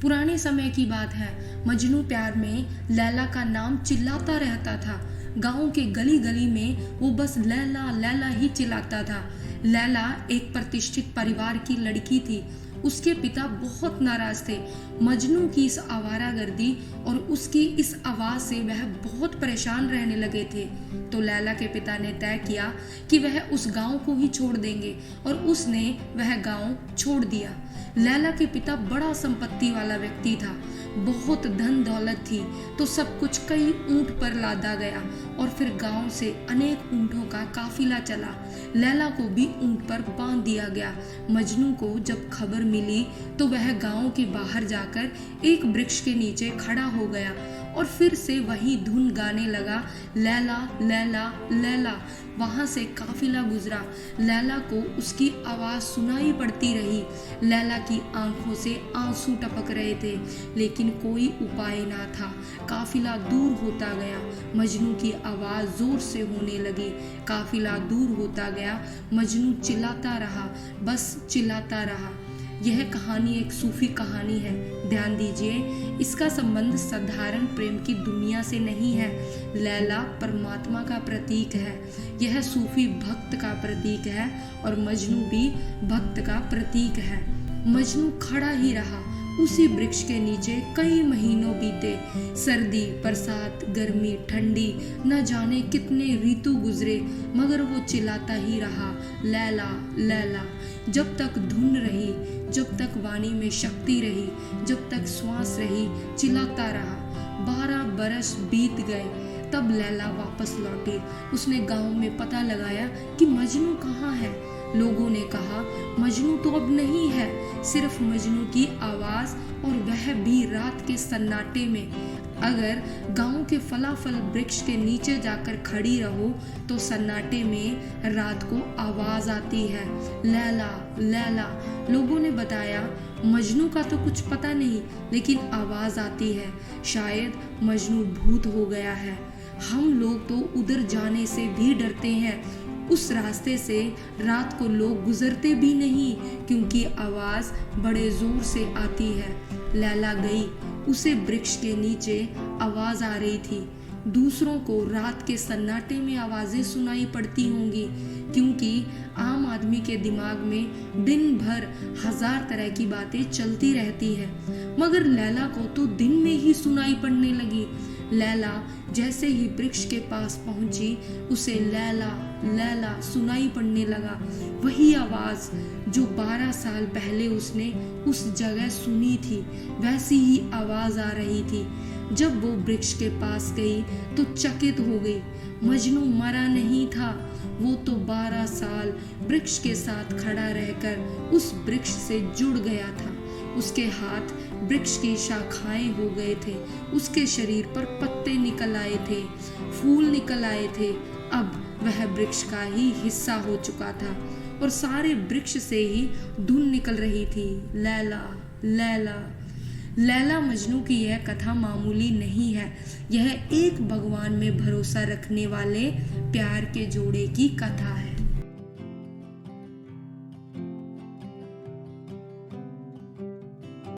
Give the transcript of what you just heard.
पुराने समय की बात है। मजनू प्यार में लैला का नाम चिल्लाता रहता था। गांव के गली गली में वो बस लैला लैला ही चिल्लाता था। लैला एक प्रतिष्ठित परिवार की लड़की थी। उसके पिता बहुत नाराज थे। मजनू की इस आवारागर्दी और उसकी इस आवाज से वह बहुत परेशान रहने लगे थे। तो लैला के पिता ने तय किया कि वह उस गांव को ही छोड़ देंगे और उसने वह गांव छोड़ दिया। लैला के पिता बड़ा संपत्ति वाला व्यक्ति था। बहुत धन दौलत थी तो सब कुछ कई ऊंट पर लादा गया और फिर गांव से अनेक ऊंटों का काफिला चला। लैला को भी ऊंट पर बांध दिया गया। मजनू को जब खबर मिली तो वह गांव के बाहर जाकर एक वृक्ष के नीचे खड़ा हो गया और फिर से वही धुन गाने लगा, लैला लैला लैला। वहां से काफिला गुजरा। लैला को उसकी आवाज सुनाई पड़ती रही। लैला की आंखों से आंसू टपक रहे थे लेकिन कोई उपाय ना था। काफिला दूर होता गया। मजनू की आवाज जोर से होने लगी। काफिला दूर होता गया। मजनू चिल्लाता रहा, बस चिल्लाता रहा। यह कहानी एक सूफी कहानी है। ध्यान दीजिए, इसका संबंध साधारण प्रेम की दुनिया से नहीं है। लैला परमात्मा का प्रतीक है। यह सूफी भक्त का प्रतीक है और मजनू भी भक्त का प्रतीक है। मजनू खड़ा ही रहा। उसी वृक्ष के नीचे कई महीनों बीते। सर्दी, बरसात, गर्मी, ठंडी, न जाने कितने ऋतु गुजरे मगर वो चिल्लाता ही रहा, लैला लैला। जब तक धुन रही, जब तक वाणी में शक्ति रही, जब तक श्वास रही, चिल्लाता रहा। 12 बरस बीत गए। तब लैला वापस लौटी। उसने गांव में पता लगाया कि मजनू कहाँ है। लोगों ने कहा, मजनू तो अब नहीं है, सिर्फ मजनू की आवाज और वह भी रात के सन्नाटे में। अगर गांव के फलाफल वृक्ष के नीचे जाकर खड़ी रहो तो सन्नाटे में रात को आवाज आती है, लैला लैला। लोगों ने बताया, मजनू का तो कुछ पता नहीं लेकिन आवाज आती है। शायद मजनू भूत हो गया है। हम लोग तो उधर जाने से भी डरते हैं। उस रास्ते से रात को लोग गुजरते भी नहीं क्योंकि आवाज बड़े जोर से आती है। लैला गई। उसे वृक्ष के नीचे आवाज आ रही थी। दूसरों को रात के सन्नाटे में आवाजें सुनाई पड़ती होंगी क्योंकि आम आदमी के दिमाग में दिन भर 1000 तरह की बातें चलती रहती है, मगर लैला को तो दिन में ही सुनाई पड़ने लगी। लैला जैसे ही वृक्ष के पास पहुंची उसे लैला लैला सुनाई पड़ने लगा। वही आवाज जो 12 साल पहले उसने उस जगह सुनी थी, वैसी ही आवाज आ रही थी। जब वो वृक्ष के पास गई तो चकित हो गई। मजनू मरा नहीं था, वो तो 12 साल वृक्ष के साथ खड़ा रहकर उस वृक्ष से जुड़ गया था। उसके हाथ वृक्ष की शाखाएं हो गए थे। उसके शरीर पर पत्ते निकल आए थे, फूल निकल आए थे। अब वह वृक्ष का ही हिस्सा हो चुका था और सारे वृक्ष से ही धुन निकल रही थी, लैला लैला। लैला मजनू की यह कथा मामूली नहीं है। यह एक भगवान में भरोसा रखने वाले प्यार के जोड़े की कथा है।